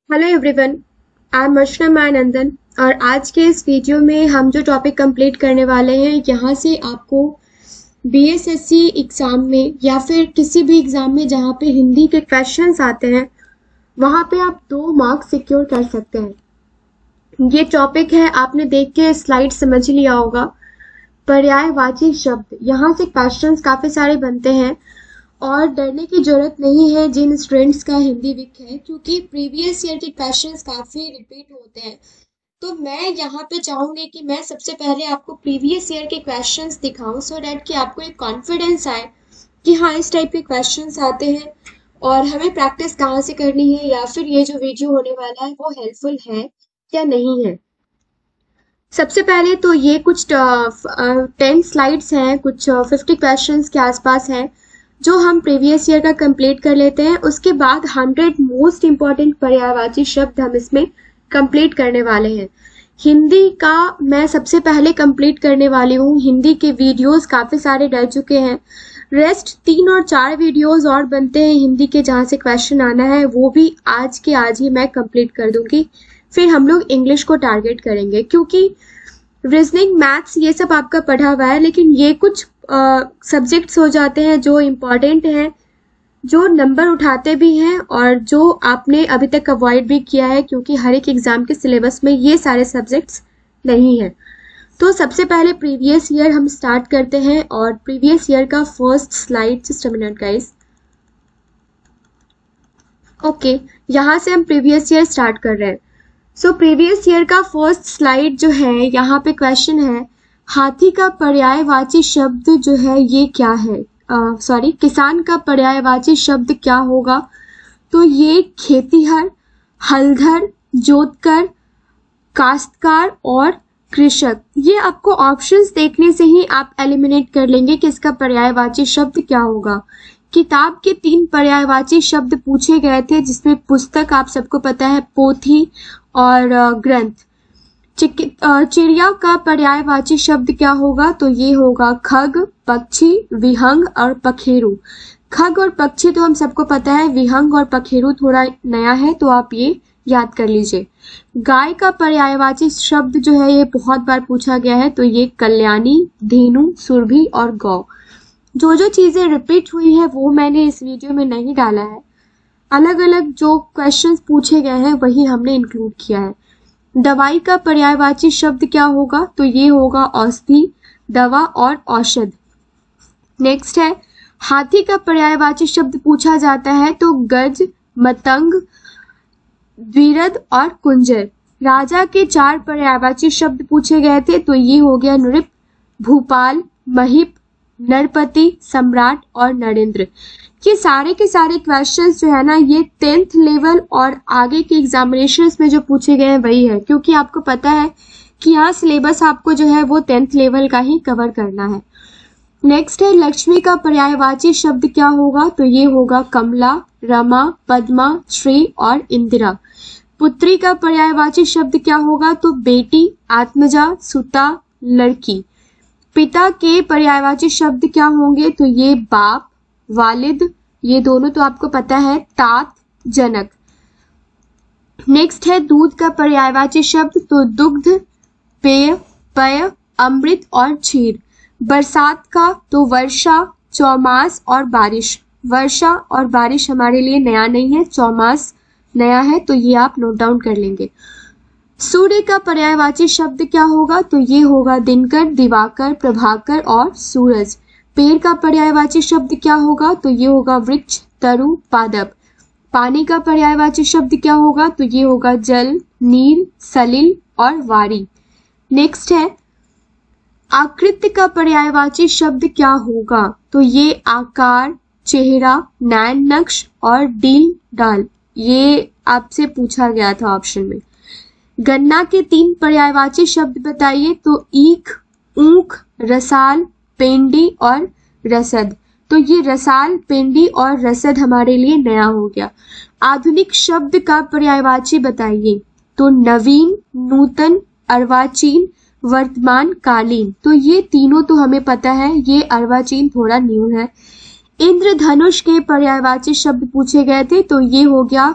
Hello everyone, I am अर्चना मानंदन और आज के इस वीडियो में हम जो टॉपिक कंप्लीट करने वाले हैं यहाँ से आपको बीएसएससी एग्ज़ाम में या फिर किसी भी एग्ज़ाम में जहाँ पे हिंदी के क्वेश्चंस आते हैं वहाँ पे आप 2 मार्क्स सिक्योर कर सकते हैं। ये टॉपिक है, आपने देख के स्लाइड समझ लिया होगा। पर्यायवाची शब्द, यहाँ से क्वेश्चंस काफ़ी सारे बनते हैं और डरने की जरूरत नहीं है जिन स्टूडेंट्स का हिंदी वीक है, क्योंकि प्रीवियस ईयर के क्वेश्चंस काफ़ी रिपीट होते हैं। तो मैं यहाँ पे चाहूँगी कि मैं सबसे पहले आपको प्रीवियस ईयर के क्वेश्चंस दिखाऊं सो डैट कि आपको एक कॉन्फिडेंस आए कि हाँ इस टाइप के क्वेश्चंस आते हैं और हमें प्रैक्टिस कहाँ से करनी है या फिर ये जो वीडियो होने वाला है वो हेल्पफुल है या नहीं है। सबसे पहले तो ये कुछ 10 स्लाइड्स हैं, कुछ 50 क्वेश्चंस के आसपास हैं जो हम प्रीवियस ईयर का कंप्लीट कर लेते हैं। उसके बाद 100 मोस्ट इम्पॉर्टेंट पर्यायवाची शब्द हम इसमें कंप्लीट करने वाले हैं। हिंदी का मैं सबसे पहले कंप्लीट करने वाली हूँ। हिंदी के वीडियोस काफ़ी सारे डल चुके हैं। रेस्ट 3 और 4 वीडियोस और बनते हैं हिंदी के जहाँ से क्वेश्चन आना है, वो भी आज के आज ही मैं कंप्लीट कर दूंगी। फिर हम लोग इंग्लिश को टारगेट करेंगे, क्योंकि रीजनिंग, मैथ्स ये सब आपका पढ़ा हुआ है, लेकिन ये कुछ सब्जेक्ट्स हो जाते हैं जो इम्पॉर्टेंट हैं, जो नंबर उठाते भी हैं और जो आपने अभी तक अवॉइड भी किया है, क्योंकि हर एक एग्जाम के सिलेबस में ये सारे सब्जेक्ट्स नहीं है। तो सबसे पहले प्रीवियस ईयर हम स्टार्ट करते हैं और प्रीवियस ईयर का first slide, just a minute guys. Okay, यहाँ से हम प्रीवियस ईयर स्टार्ट कर रहे हैं। सो प्रीवियस ईयर का फर्स्ट स्लाइड जो है, यहाँ पे क्वेश्चन है हाथी का पर्यायवाची शब्द जो है ये क्या है। किसान का पर्यायवाची शब्द क्या होगा? तो ये खेतीहर, हलधर, जोतकर, काश्तकार और कृषक। ये आपको ऑप्शंस देखने से ही आप एलिमिनेट कर लेंगे कि इसका पर्यायवाची शब्द क्या होगा। किताब के 3 पर्यायवाची शब्द पूछे गए थे, जिसमें पुस्तक आप सबको पता है, पोथी और ग्रंथ। चिड़िया का पर्यायवाची शब्द क्या होगा? तो ये होगा खग, पक्षी, विहंग और पखेरु। खग और पक्षी तो हम सबको पता है, विहंग और पखेरु थोड़ा नया है, तो आप ये याद कर लीजिए। गाय का पर्यायवाची शब्द जो है ये बहुत बार पूछा गया है, तो ये कल्याणी, धेनु, सुरभि और गौ। जो जो चीजें रिपीट हुई है वो मैंने इस वीडियो में नहीं डाला है, अलग अलग जो क्वेश्चंस पूछे गए हैं वही हमने इंक्लूड किया है। दवाई का पर्यायवाची शब्द क्या होगा? तो ये होगा औषधि, दवा और औषध। नेक्स्ट है हाथी का पर्यायवाची शब्द पूछा जाता है, तो गज, मतंग, द्विरद और कुंजर। राजा के 4 पर्यायवाची शब्द पूछे गए थे, तो ये हो गया नृप, भूपाल, महिप, नरपति, सम्राट और नरेंद्र। ये सारे के सारे क्वेश्चंस जो है ना, ये 10th लेवल और आगे के एग्जामिनेशंस में जो पूछे गए हैं वही है, क्योंकि आपको पता है कि यहाँ सिलेबस आपको जो है वो 10th लेवल का ही कवर करना है। नेक्स्ट है लक्ष्मी का पर्यायवाची शब्द क्या होगा? तो ये होगा कमला, रमा, पद्मा, श्री और इंदिरा। पुत्री का पर्यायवाची शब्द क्या होगा? तो बेटी, आत्मजा, सुता, लड़की। पिता के पर्यायवाची शब्द क्या होंगे? तो ये बाप, वालिद, ये दोनों तो आपको पता है, तात, जनक। नेक्स्ट है दूध का पर्यायवाची शब्द, तो दुग्ध, पेय, पय, अमृत और क्षीर। बरसात का तो वर्षा, चौमास और बारिश। वर्षा और बारिश हमारे लिए नया नहीं है, चौमास नया है, तो ये आप नोट डाउन कर लेंगे। सूर्य का पर्यायवाची शब्द क्या होगा? तो ये होगा दिनकर, दिवाकर, प्रभाकर और सूरज। पेड़ का पर्यायवाची शब्द क्या होगा? तो ये होगा वृक्ष, तरु, पादप। पानी का पर्यायवाची शब्द क्या होगा? तो ये होगा जल, नील, सलिल और वारी। नेक्स्ट है आकृति का पर्यायवाची शब्द क्या होगा? तो ये आकार, चेहरा, नैन नक्श और डील डाल। ये आपसे पूछा गया था ऑप्शन में। गन्ना के 3 पर्यायवाची शब्द बताइए, तो ईख, ऊख, रसाल, पेंडी और रसद। तो ये रसाल, पेंडी और रसद हमारे लिए नया हो गया। आधुनिक शब्द का पर्यायवाची बताइए, तो नवीन, नूतन, अर्वाचीन, वर्तमान, कालीन। तो ये तीनों तो हमें पता है, ये अर्वाचीन थोड़ा न्यू है। इंद्रधनुष के पर्यायवाची शब्द पूछे गए थे, तो ये हो गया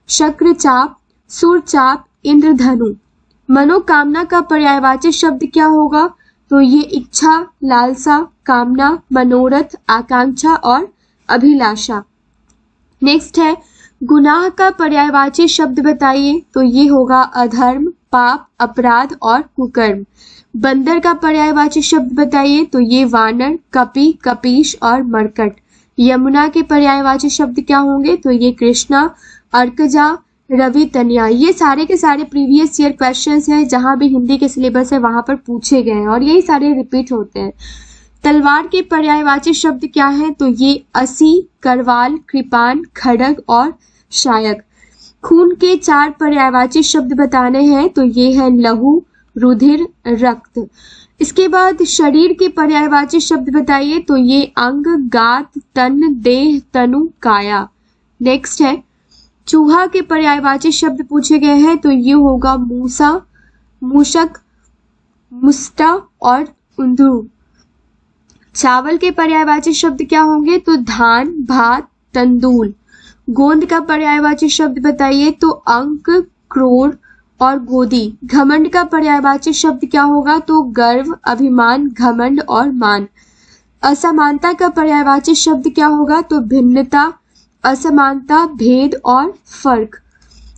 शक्रचाप, सुरचाप, इंद्रधनु। मनोकामना का पर्यायवाची शब्द क्या होगा? तो ये इच्छा, लालसा, कामना, मनोरथ, आकांक्षा और अभिलाषा। नेक्स्ट है गुनाह का पर्यायवाची शब्द बताइए। तो ये होगा अधर्म, पाप, अपराध और कुकर्म। बंदर का पर्यायवाची शब्द बताइए। तो ये वानर, कपि, कपीश और मरकट। यमुना के पर्यायवाची शब्द क्या होंगे? तो ये कृष्णा, अर्कजा, रवि, तनिया। ये सारे के सारे प्रीवियस ईयर क्वेश्चंस हैं, जहां भी हिंदी के सिलेबस है वहां पर पूछे गए हैं और यही सारे रिपीट होते हैं। तलवार के पर्यायवाची शब्द क्या है? तो ये असी, करवाल, कृपान, खड़ग और शायक। खून के 4 पर्यायवाची शब्द बताने हैं। तो ये है लहू, रुधिर, रक्त। इसके बाद शरीर के पर्यायवाची शब्द बताइए। तो ये अंग, गात, तन, देह, तनु, काया। नेक्स्ट है चूहा के पर्यायवाची शब्द पूछे गए हैं। तो ये होगा मूसा, मूषक, मुस्टा और उंदरू। चावल के पर्यायवाची शब्द क्या होंगे? तो धान, भात, तंदूल। गोंद का पर्यायवाची शब्द बताइए। तो अंक, क्रोध और गोदी। घमंड का पर्यायवाची शब्द क्या होगा? तो गर्व, अभिमान, घमंड और मान। असमानता का पर्यायवाची शब्द क्या होगा? तो भिन्नता, असमानता, भेद और फर्क।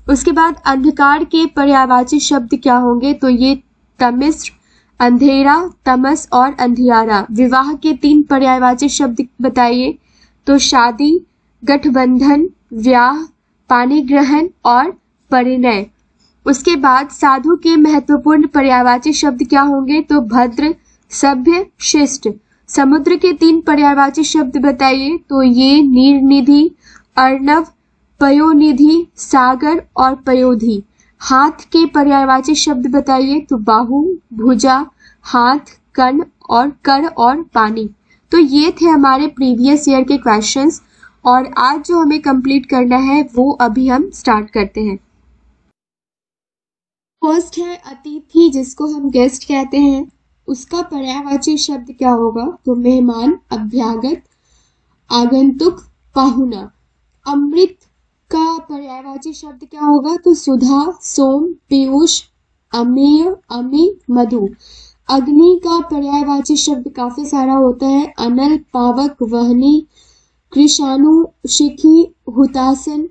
उसके बाद अंधकार के पर्यायवाची शब्द क्या होंगे? तो ये तमिश्र, अंधेरा, तमस और अंधियारा। विवाह के 3 पर्यायवाची शब्द बताइए। तो शादी, गठबंधन, व्याह, पानी ग्रहण और परिणय। उसके बाद साधु के महत्वपूर्ण पर्यायवाची शब्द क्या होंगे? तो भद्र, सभ्य, शिष्ट। समुद्र के 3 पर्यायवाची शब्द बताइए। तो ये नीरनिधि, अर्णव, पयोनिधि, सागर और पयोधि। हाथ के पर्यायवाची शब्द बताइए। तो बाहु, भुजा, हाथ, कण और कर और पानी। तो ये थे हमारे प्रीवियस ईयर के क्वेश्चंस और आज जो हमें कंप्लीट करना है वो अभी हम स्टार्ट करते हैं। फर्स्ट है अतिथि, जिसको हम गेस्ट कहते हैं। उसका पर्यायवाची शब्द क्या होगा? तो मेहमान, अभ्यागत, आगंतुक, पाहुना। अमृत का पर्यायवाची शब्द क्या होगा? तो सुधा, सोम, पीयूष, अमेय, अमी, मधु। अग्नि का पर्यायवाची शब्द काफी सारा होता है। अनल, पावक, वहनी, कृषाणु, शिखी, हुतासन,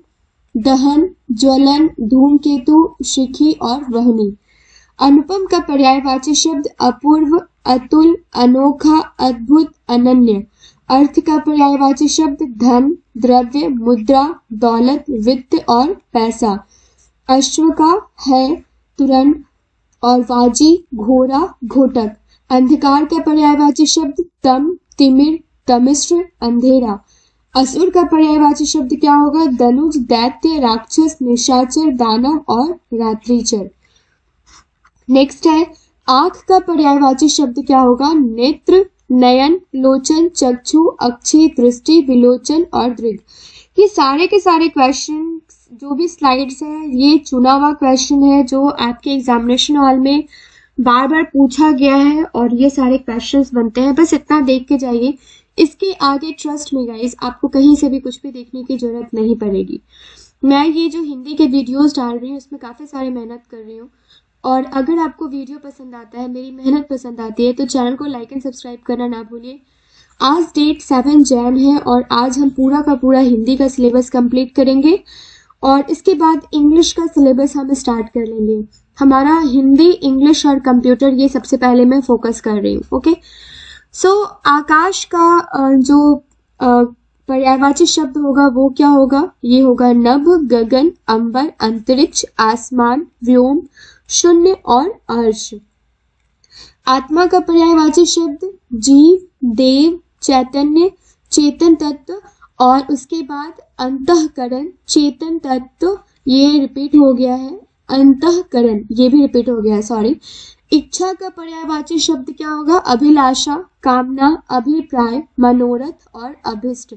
दहन, ज्वलन, धूमकेतु, शिखी और वहनी। अनुपम का पर्यायवाची शब्द अपूर्व, अतुल, अनोखा, अद्भुत, अनन्य। अर्थ का पर्यायवाची शब्द धन, द्रव्य, मुद्रा, दौलत, वित्त और पैसा। अश्व का है तुरंत और वाजी, घोड़ा, घोटक। अंधकार का पर्यायवाची शब्द तम, तिमिर, तमिश्र, अंधेरा। असुर का पर्यायवाची शब्द क्या होगा? धनुष, दैत्य, राक्षस, निशाचर, दानव और रात्रिचर। नेक्स्ट है आंख का पर्यायवाची शब्द क्या होगा? नेत्र, नयन, लोचन, चक्षु, अक्षी, दृष्टि, विलोचन और दृग। ये सारे के सारे क्वेश्चन जो भी स्लाइड्स हैं ये चुना हुआ क्वेश्चन है जो आपके एग्जामिनेशन हॉल में बार बार पूछा गया है और ये सारे क्वेश्चंस बनते हैं। बस इतना देख के जाइए, इसके आगे ट्रस्ट में गाइस आपको कहीं से भी कुछ भी देखने की जरूरत नहीं पड़ेगी। मैं ये जो हिंदी के वीडियोस डाल रही हूँ उसमें काफ़ी सारी मेहनत कर रही हूँ और अगर आपको वीडियो पसंद आता है, मेरी मेहनत पसंद आती है तो चैनल को लाइक एंड सब्सक्राइब करना ना भूलिए। आज डेट 7 जैन है और आज हम पूरा का पूरा हिंदी का सिलेबस कंप्लीट करेंगे और इसके बाद इंग्लिश का सिलेबस हम स्टार्ट कर लेंगे। हमारा हिंदी, इंग्लिश और कंप्यूटर ये सबसे पहले मैं फोकस कर रही हूँ। ओके, सो आकाश का जो पर्यायवाची शब्द होगा वो क्या होगा? ये होगा नभ, गगन, अंबर, अंतरिक्ष, आसमान, व्योम, शून्य और अर्श। आत्मा का पर्यायवाची शब्द जीव, देव, चैतन्य, चेतन तत्व और उसके बाद अंतःकरण, चेतन तत्व ये रिपीट हो गया है, अंतःकरण ये भी रिपीट हो गया है, सॉरी। इच्छा का पर्यायवाची शब्द क्या होगा? अभिलाषा, कामना, अभिप्राय, मनोरथ और अभिष्ट।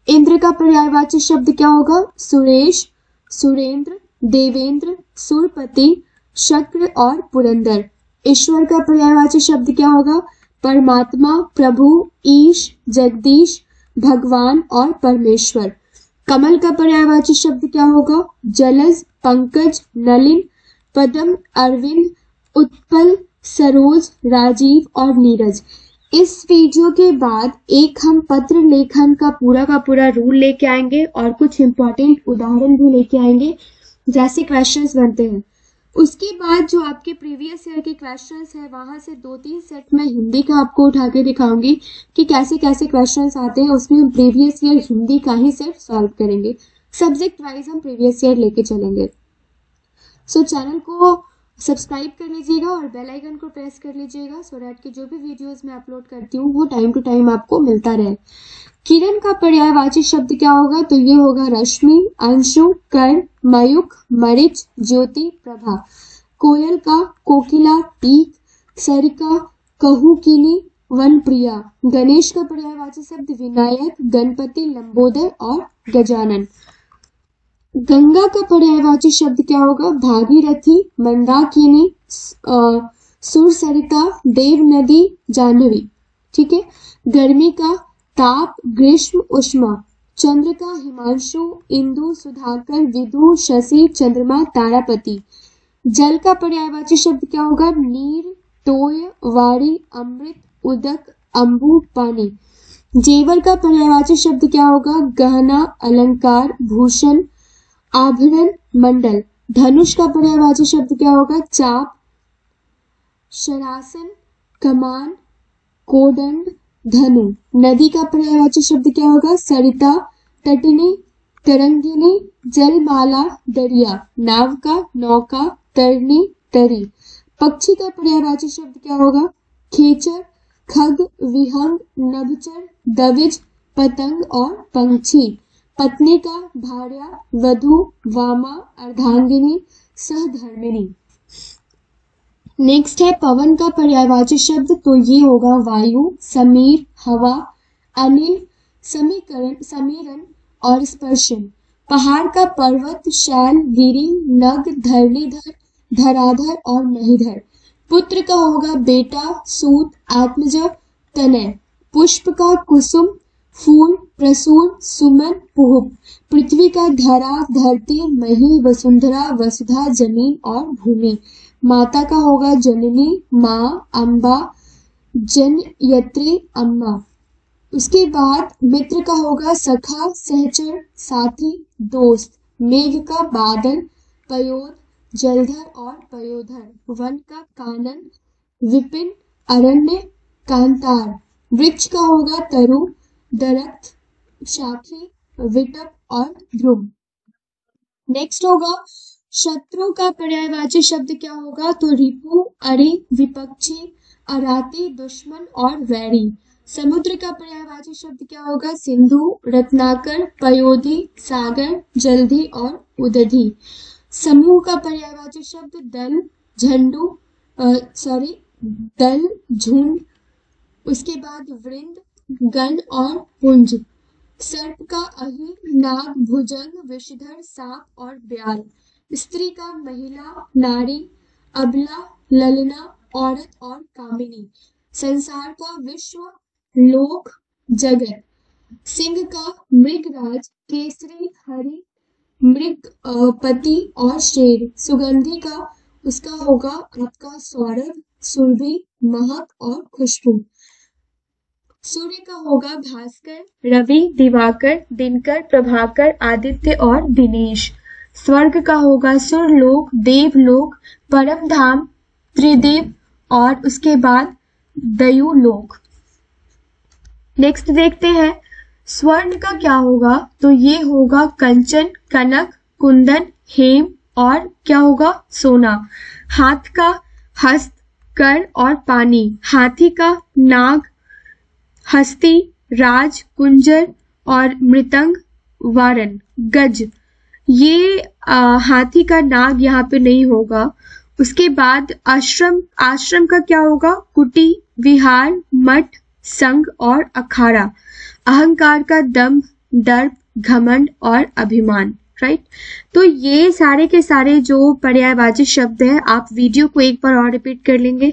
इंद्र का पर्यायवाची शब्द क्या होगा? सुरेश, सुरेंद्र, देवेंद्र, सुरपति, शक्र और पुरंदर। ईश्वर का पर्यायवाची शब्द क्या होगा? परमात्मा, प्रभु, ईश, जगदीश, भगवान और परमेश्वर। कमल का पर्यायवाची शब्द क्या होगा? जलज, पंकज, नलिन, पद्म, अरविंद, उत्पल, सरोज, राजीव और नीरज। इस वीडियो के बाद एक हम पत्र लेखन का पूरा रूल लेके आएंगे और कुछ इंपॉर्टेंट उदाहरण भी लेके आएंगे जैसे क्वेश्चंस बनते हैं। उसके बाद जो आपके प्रीवियस ईयर के क्वेश्चंस है वहां से 2-3 सेट में हिंदी का आपको उठा के दिखाऊंगी कि कैसे कैसे क्वेश्चंस आते हैं। उसमें हम प्रीवियस ईयर हिंदी का ही सेट सॉल्व करेंगे। सब्जेक्ट वाइज हम प्रीवियस ईयर लेके चलेंगे। सो चैनल को सब्सक्राइब कर लीजिएगा और बेल आइकन को प्रेस कर लीजिएगा सो दैट कि जो भी वीडियोस मैं अपलोड करती हूँ वो टाइम टू टाइम आपको मिलता रहे। किरण का पर्यायवाची शब्द क्या होगा? तो ये होगा रश्मि, अंशु, कर, मयूख, मरीच, ज्योति, प्रभा। कोयल का कोकिला, पीक, सरिका, कहुकिनी, वनप्रिया। गणेश का पर्यायवाची शब्द विनायक, गणपति, लंबोदर और गजानन। गंगा का पर्यायवाची शब्द क्या होगा? भागीरथी, मंदाकिनी, सुरसरिता, देव नदी, जाह्नवी। ठीक है। गर्मी का ताप, ग्रीष्म, उष्मा। चंद्र का हिमांशु, इंदु, सुधाकर, विदु, शशि, चंद्रमा, तारापति। जल का पर्यायवाची शब्द क्या होगा? नीर, तोय, वारी, अमृत, उदक, अंबु, पानी। जेवर का पर्यायवाची शब्द क्या होगा? गहना, अलंकार, भूषण, आभरण, मंडल। धनुष का पर्यायवाची शब्द क्या होगा? चाप, शरासन, कमान, कोदंड, धनु। नदी का पर्यायवाची शब्द क्या होगा? सरिता, तटनी, तरंगिनी, जलमाला, दरिया। नाव का नौका, तरनी, तरी। पक्षी का पर्यायवाची शब्द क्या होगा? खेचर, खग, विहंग, नभचर, दविज, पतंग और पंछी। पत्नी का भार्या, वधु, वामा, अर्धांगिनी, सहधर्मिणी। नेक्स्ट है पवन का पर्यायवाची शब्द, तो ये होगा वायु, समीर, हवा, अनिल, समीरण और स्पर्शन। पहाड़ का पर्वत, शैल, गिरी, नग, धरणीधर, धराधर और महीधर। पुत्र का होगा बेटा, सूत, आत्मज, तनय। पुष्प का कुसुम, फूल, प्रसून, सुमन, पुहुप। पृथ्वी का धरा, धरती, मही, वसुंधरा, वसुधा, जमीन और भूमि। माता का होगा जननी, माँ, अम्बा, जनयत्री, अम्मा। उसके बाद मित्र का होगा सखा, सहचर, साथी, दोस्त। मेघ का बादल, पयोद, जलधर और पयोधर। वन का कानन, विपिन, अरण्य, कांतार। वृक्ष का होगा तरु, दरख्त, शाखी, विटप और ध्रुव। नेक्स्ट होगा शत्रु का पर्यायवाची शब्द क्या होगा? तो रिपु, अरि, विपक्षी, अराती, दुश्मन और वैरी। समुद्र का पर्यायवाची शब्द क्या होगा? सिंधु, रत्नाकर, पयोधी, सागर, जलधि और उदधि। समूह का पर्यायवाची शब्द दल, दल, झुंड। उसके बाद वृंद, गण और पुंज। सर्प का अहि, नाग, भुजंग, विषधर, सांप और ब्याल। स्त्री का महिला, नारी, अबला, ललना, औरत और कामिनी। संसार का विश्व, लोक, जगत। सिंह का मृगराज, केसरी, हरि, मृग, पति और शेर। सुगंधी का उसका होगा आपका सौरभ, सुरभि, महक और खुशबू। सूर्य का होगा भास्कर, रवि, दिवाकर, दिनकर, प्रभाकर, आदित्य और दिनेश। स्वर्ग का होगा सुरलोक, देवलोक, परम धाम, त्रिदेव और उसके बाद दयुलोक। नेक्स्ट देखते हैं स्वर्ण का क्या होगा? तो ये होगा कंचन, कनक, कुंदन, हेम और क्या होगा? सोना। हाथ का हस्त, कर और पानी। हाथी का नाग, हस्ती, राज, कुंजर और मृतंग, वारन। गज, ये हाथी का नाग यहाँ पे नहीं होगा। उसके बाद आश्रम का क्या होगा? कुटी, विहार, मठ, संघ और अखाड़ा। अहंकार का दंभ, दर्प, घमंड और अभिमान। राइट। तो ये सारे के सारे जो पर्यायवाची शब्द हैं आप वीडियो को एक बार और रिपीट कर लेंगे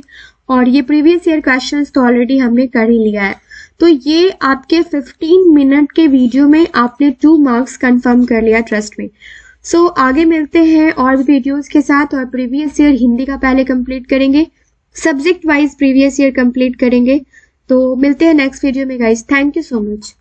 और ये प्रीवियस ईयर क्वेश्चंस तो ऑलरेडी हमने कर ही लिया है। तो ये आपके 15 मिनट के वीडियो में आपने 2 मार्क्स कंफर्म कर लिया, ट्रस्ट में। सो आगे मिलते हैं और भी वीडियोस के साथ, और प्रीवियस ईयर हिंदी का पहले कंप्लीट करेंगे, subject wise previous year complete करेंगे। तो मिलते हैं नेक्स्ट वीडियो में guys. Thank you so much.